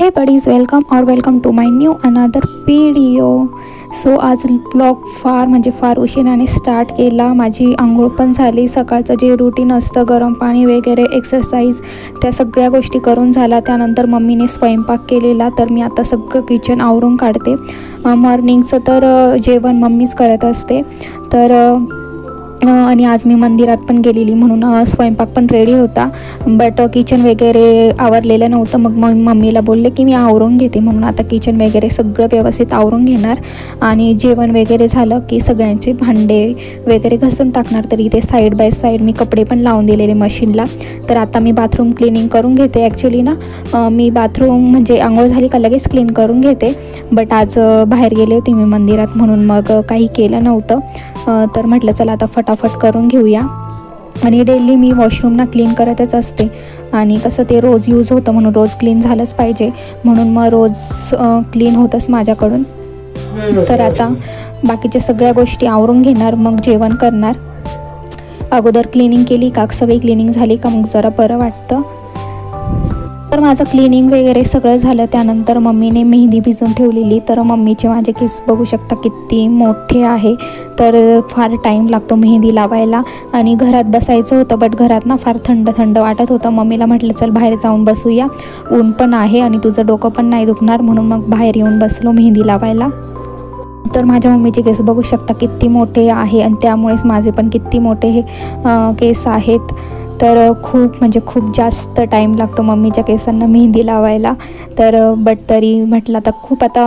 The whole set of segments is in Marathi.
हे buddies, welcome to my new another video. So आज ब्लॉग फार उशिराने स्टार्ट केला। माझी आंघोळ पण झाली, सकाळचं जे रुटीन असतं गरम पाणी वगैरे एक्सरसाइज त्या सगळ्या गोष्टी करून झाला। त्यानंतर मम्मीने स्वयंपाक केलेला, तर मी आता सगळं किचन आवरून काढते। मॉर्निंगचं तर जेवण मम्मीच करत असते। तर आणि आज मी मंदिरात पण गेलेली म्हणून स्वयंपाक पण रेडी होता, बट किचन वगैरे आवरलेलं नव्हतं। मग मम्मीला बोलले की मी आवरून घेते, म्हणून आता किचन वगैरे सगळं व्यवस्थित आवरून घेणार आणि जेवण वगैरे झालं की सगळ्यांचे भांडे वगैरे घासून टाकणार। तर इथे साईड बाय साईड मी कपडे पण लावून दिलेले मशीनला। तर आता मी बाथरूम क्लिनिंग करून घेते। ॲक्च्युली ना मी बाथरूम म्हणजे आंघोळ झाली का लगेच क्लीन करून घेते, बट आज बाहेर गेले होते मी मंदिरात म्हणून मग काही केलं नव्हतं। तर म्हटलं चला आता फटाफट करून घेऊया। आणि डेली मी वॉशरूमना क्लीन करतच असते आणि कसं ते रोज यूज होतं म्हणून रोज क्लीन झालंच पाहिजे, म्हणून मग रोज क्लीन होतंच माझ्याकडून। तर आता बाकीच्या सगळ्या गोष्टी आवरून घेणार, मग जेवण करणार। अगोदर क्लिनिंग केली का सगळी क्लिनिंग झाली का मग जरा बरं वाटतं। तर माझं क्लिनिंग वगैरे सगळं झालं। त्यानंतर मम्मीने मेहंदी भिजून ठेवलेली, तर मम्मीचे माझे केस बघू शकता किती मोठे आहे। तर फार टाईम लागतो मेहंदी लावायला आणि घरात बसायचं होतं, बट घरात ना फार थंड थंड वाटत होतं। मम्मीला म्हटलं चल बाहेर जाऊन बसूया, ऊन पण आहे आणि तुझं डोकं पण नाही दुखणार, म्हणून मग बाहेर येऊन बसलो मेहंदी लावायला। तर माझ्या मम्मीचे केस बघू शकता किती मोठे आहे आणि त्यामुळेच माझे पण किती मोठे हे केस आहेत। तर खूप जास्त टाईम लागतो मम्मीच्या केसांना मेहंदी लावायला। तर बट तरी म्हटलं आता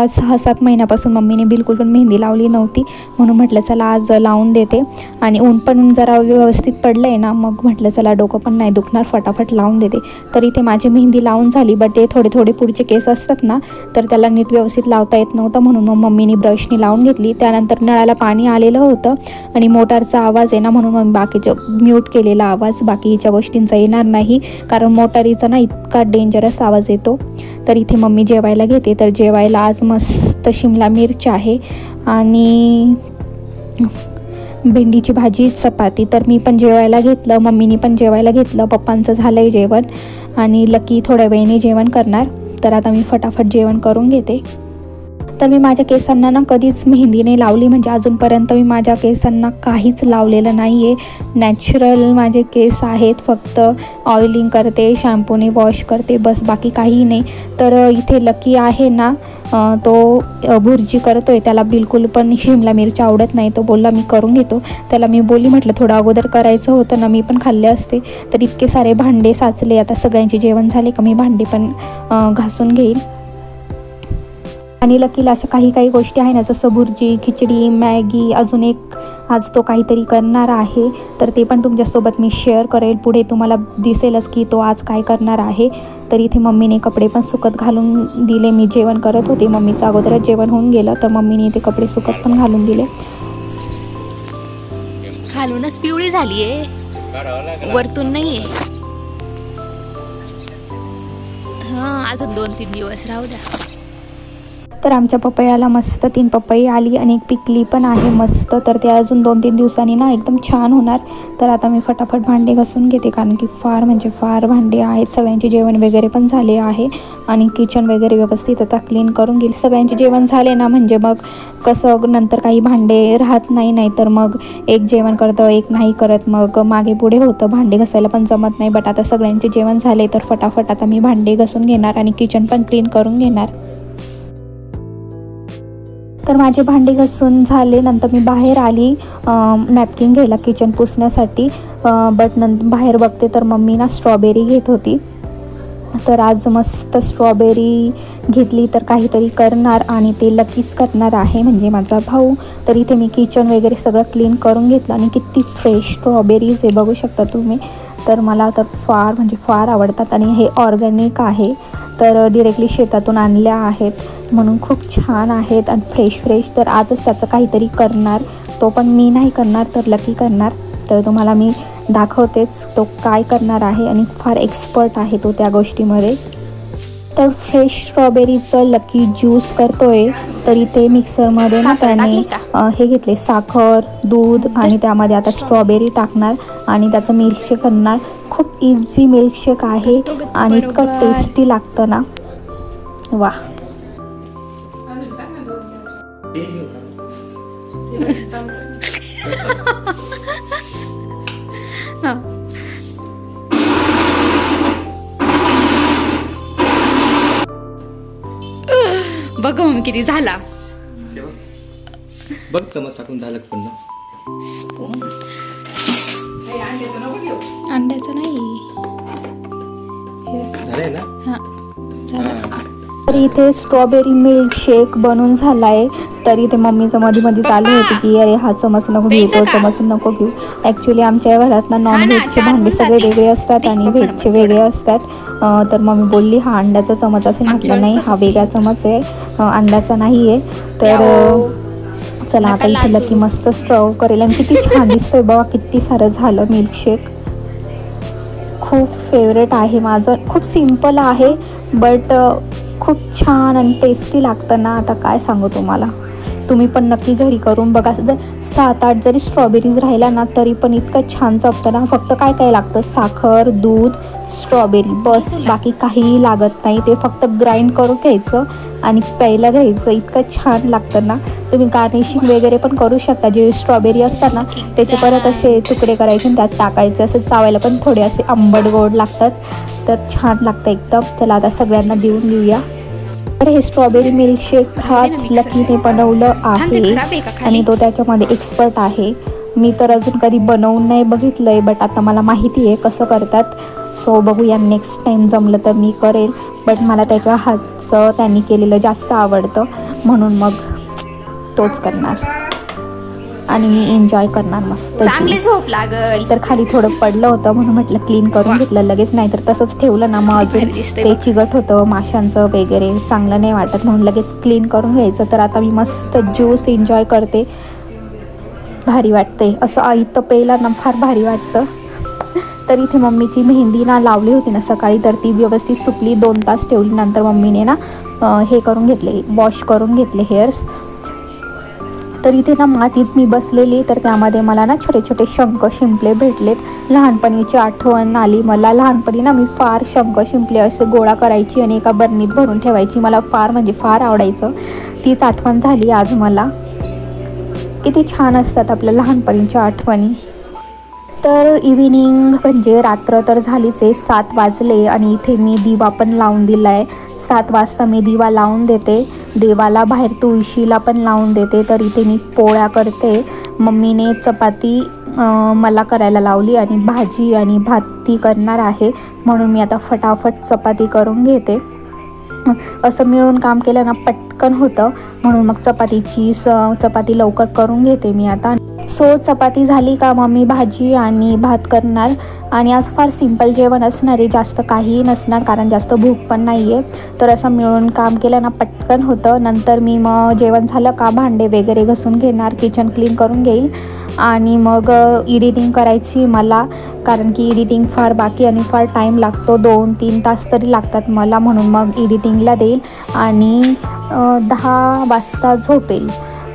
6-7 महिन्यापासून मम्मीने बिलकुल पण मेहंदी लावली नव्हती, म्हणून म्हटलं चला आज लावून देते। आणि ऊन पण जरा व्यवस्थित पडलं आहे ना, मग म्हटलं चला डोकं पण नाही दुखणार, फटाफट लावून देते। तर इथे माझी मेहंदी लावून झाली, बट ते थोडे पुढचे केस असतात ना, तर त्याला नीट व्यवस्थित लावता येत नव्हतं, म्हणून मग मम्मीने ब्रशनी लावून घेतली। त्यानंतर नळाला पाणी आलेलं होतं आणि मोटारचा आवाज आहे ना, म्हणून मग बाकीचं म्यूट केलेला आवाज बाकीच्या गोष्टींचा येणार नाही, कारण मोटारीचा ना इतका डेंजरस आवाज येतो। तर इथे मम्मी जेवायला घेते। तर जेवायला आज मस्त शिमला मिरची आहे आणि भेंडीची भाजी, चपाती। तर मी पण जेवायला घेतलं, मम्मीने पण जेवायला घेतलं, पप्पांचं झालं आहे जेवण आणि लकी थोड्या वेळाने जेवण करणार। तर आता मी फटाफट जेवण करून घेते। तर मी माझ्या केसांना ना कधीच मेहंदी नाही लावली, म्हणजे अजूनपर्यंत मी माझ्या केसांना काहीच लावलेलं नाही आहे। नॅचरल माझे केस आहेत, फक्त ऑइलिंग करते, शॅम्पूने वॉश करते, बस बाकी काही नाही। तर इथे लकी आहे ना, तो भुर्जी करतो आहे, त्याला बिलकुल पण शिमला मिरची आवडत नाही। तो बोलला मी करून घेतो, त्याला मी बोलली म्हटलं थोडं अगोदर करायचं होतं ना, मी पण खाल्ले असते। तर इतके सारे भांडे साचले, आता सगळ्यांचे जेवण झाले का मी भांडे पण घासून घेईल। आणि लकीला अशा काही गोष्टी आहे ना, जसं भुर्जी, खिचडी, मॅगी, अजून एक आज तो काहीतरी करणार आहे, तर ते पण तुमच्यासोबत मी शेअर करेल पुढे, तुम्हाला दिसेलच की तो आज काय करणार आहे। तर इथे मम्मीने कपडे पण सुकत घालून दिले, मी जेवण करत होते, मम्मीचं अगोदरच जेवण होऊन गेलं, तर मम्मीने इथे कपडे सुकत पण घालून दिले। खालूनच पिवळी झाली आहे, वरतून नाही आहे। हां, अजून 2-3 दिवस राहू द्या। तर आमच्या पपयाला मस्त 3 पपई आली आणि एक पिकली पण आहे मस्त, तर ते अजून 2-3 दिवसांनी ना एकदम छान होणार। तर आता मी फटाफट भांडे घासून घेते, कारण की फार भांडे आहेत। सगळ्यांचे जेवण वगैरे पण झाले आहे आणि किचन वगैरे व्यवस्थित आता क्लीन करून घेईल। सगळ्यांचे जेवण झाले ना, म्हणजे मग कसं नंतर काही भांडे राहत नाही, तर मग एक जेवण करतं एक नाही करत, मग मागे पुढे होतं, भांडे घासायला पण जमत नाही। बट आता सगळ्यांचे जेवण झाले, तर फटाफट आता मी भांडे घासून घेणार आणि किचन पण क्लीन करून घेणार। तर माझे भांडे घासून झाले, नंतर मी बाहेर आली नॅपकिन घ्यायला किचन पुसण्यासाठी, बट बाहेर बघते तर मम्मी ना स्ट्रॉबेरी घेत होती। तर आज मस्त स्ट्रॉबेरी घेतली, तर काहीतरी करणार आणि ते लकीच करणार आहे, म्हणजे माझा भाऊ। तर इथे मी किचन वगैरे सगळं क्लीन करून घेतलं आणि किती फ्रेश स्ट्रॉबेरीज आहे बघू शकता तुम्ही। तर मला तर फार आवडतात आणि हे ऑर्गॅनिक आहे, तर डिरेक्टली शेतातून आणल्या आहेत, म्हणून खूप छान आहेत आणि फ्रेश। तर आजच त्याचं काहीतरी करणार, तो पण मी नाही करणार तर लकी करणार। तर तुम्हाला मी दाखवतेच तो काय करणार आहे आणि फार एक्सपर्ट आहे तो त्या गोष्टीमध्ये। तर फ्रेश स्ट्रॉबेरीचं लकी ज्यूस करतोय। तर इथे मिक्सरमध्ये ना त्याने हे घेतले साखर, दूध आणि त्यामध्ये आता स्ट्रॉबेरी टाकणार आणि त्याचं मिल्कशेक करणार। खूप इझी मिल्कशेक आहे आणि इतकं टेस्टी लागतं ना, वा बघ मग किती झाला. बघ चमच टाकून झालं पण अंड्याचं नाही झालंय ना. हां झालं. तर इथे स्ट्रॉबेरी मिल्कशेक बनून झालाय. तर इथे मम्मीचं मध्ये चालू होती की अरे हा चमच नको घेऊ, तो चमच नको घेऊ. ॲक्च्युली आमच्या घरात ना नॉनव्हेजचे भांडे सगळे वेगळे असतात आणि व्हेजचे वेगळे असतात. तर मम्मी बोलली हा अंड्याचा चमच असेल. म्हटलं नाही, हा वेगळा चमच आहे, अंड्याचा नाही आहे. तर चला आता इथे लकी मस्त सर्व करेल. आणि किती छान दिसतोय बघा, किती सारं झालं मिल्कशेक. खूप फेवरेट आहे माझं. खूप सिम्पल आहे बट खूप छान आणि टेस्टी लागतं ना. आता काय सांगू तुम्हाला, तुम्ही पण नक्की घरी करून बघा. जर 7-8 जरी स्ट्रॉबेरीज राहिल्या ना तरी पण इतकं छान चवतं ना. फक्त काय काय लागतं, साखर, दूध, स्ट्रॉबेरी, बस. बाकी काहीही लागत नाही. ते फक्त ग्राइंड करून घ्यायचं आणि प्यायला घ्यायचं. इतकं छान लागतं ना. तुम्ही गार्निशिंग वगैरे पण करू शकता. जे स्ट्रॉबेरी असतात ना त्याचे परत असे तुकडे करायचे आणि त्यात टाकायचे. असं चावायला पण थोडे असे आंबट गोड लागतात. तर छान लागतं एकदम. चला आता सगळ्यांना देऊन देऊया. तर हे स्ट्रॉबेरी मिल्कशेक खास लकीने बनवलं आहे आणि तो त्याच्यामध्ये एक्सपर्ट आहे. मी तर अजून कधी बनवून नाही बघितलं आहे बट आता मला माहिती आहे कसं करतात. सो बघूया, नेक्स्ट टाईम जमलं तर मी करेल. बट मला त्याच्या हातचं त्यांनी केलेलं जास्त आवडतं म्हणून मग तोच करणार आणि मी एन्जॉय करणार मस्त. चांगली झोप लागल. तर खाली थोडं पडलं होतं म्हणून म्हटलं क्लीन करून घेतलं लगेच. नाही तर तसंच ठेवलं ना मग अजून ते चिकट होतं माशांचं वगैरे, चांगलं नाही वाटत. म्हणून लगेच क्लीन करून घ्यायचं. तर आता मी मस्त ज्यूस एन्जॉय करते. भारी वाटते असं आयतं प्यायला ना, फार भारी वाटतं. तर इथे मम्मीची मेहंदी ना लावली होती ना सकाळी, तर ती व्यवस्थित सुकली. 2 तास ठेवली. नंतर मम्मीने ना हे करून घेतले, वॉश करून घेतले हेअर्स. तर इथे ना मातीत मी बसलेली. तर त्यामध्ये मला ना छोटे छोटे शंख शिंपले भेटलेत. लहानपणीची आठवण आली मला. लहानपणी ना मी फार शंख शिंपले असे गोळा करायची आणि एका बरणीत भरून ठेवायची. मला फार म्हणजे फार आवडायचं. तीच आठवण झाली आज मला. किती छान असतात आपल्या लहानपणीच्या आठवणी. तर इव्हिनिंग म्हणजे रात्र तर झालीच आहे. 7 वाजले आणि इथे मी दिवा पण लावून दिला आहे. 7 वाजता मी दिवा लावून देते देवाला. बाहेर तुळशीला पण लावून देते. तर इथे मी पोळ्या करते. मम्मीने चपाती मला करायला लावली आणि भाजी आणि भात ती करणार आहे. म्हणून मी आता फटाफट चपाती करून घेते. असं मिळून काम केलं ना पटकन होतं. म्हणून मग चपाती लवकर करून घेते मी आता. सो चपाती झाली का मम्मी भाजी आणि भात करणार. आणि आज फार सिंपल जेवण असणार आहे, जास्त काहीही नसणार कारण जास्त भूक पण नाही आहे. तर असं मिळून काम केलं ना पटकन होतं. नंतर मी मग जेवण झालं का भांडे वगैरे घासून घेणार, किचन क्लीन करून घेईल आणि मग एडिटिंग करायची मला. कारण की एडिटिंग फार बाकी आणि फार टाईम लागतो. 2-3 तास तरी लागतात मला. म्हणून मग एडिटिंगला देईल आणि 10 वाजता झोपेल.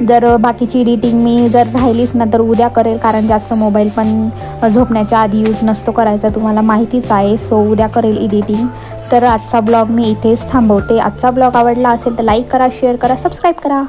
जर बाकीची एडिटिंग मी जर राहिलीच ना तर उद्या करेल. कारण जास्त मोबाईल पण झोपण्याच्या आधी यूज नसतो करायचा, तुम्हाला माहितीच आहे. सो उद्या करेल एडिटिंग. तर आजचा ब्लॉग मी इथेच थांबवते. आजचा ब्लॉग आवडला असेल तर लाईक करा, शेअर करा, सबस्क्राईब करा.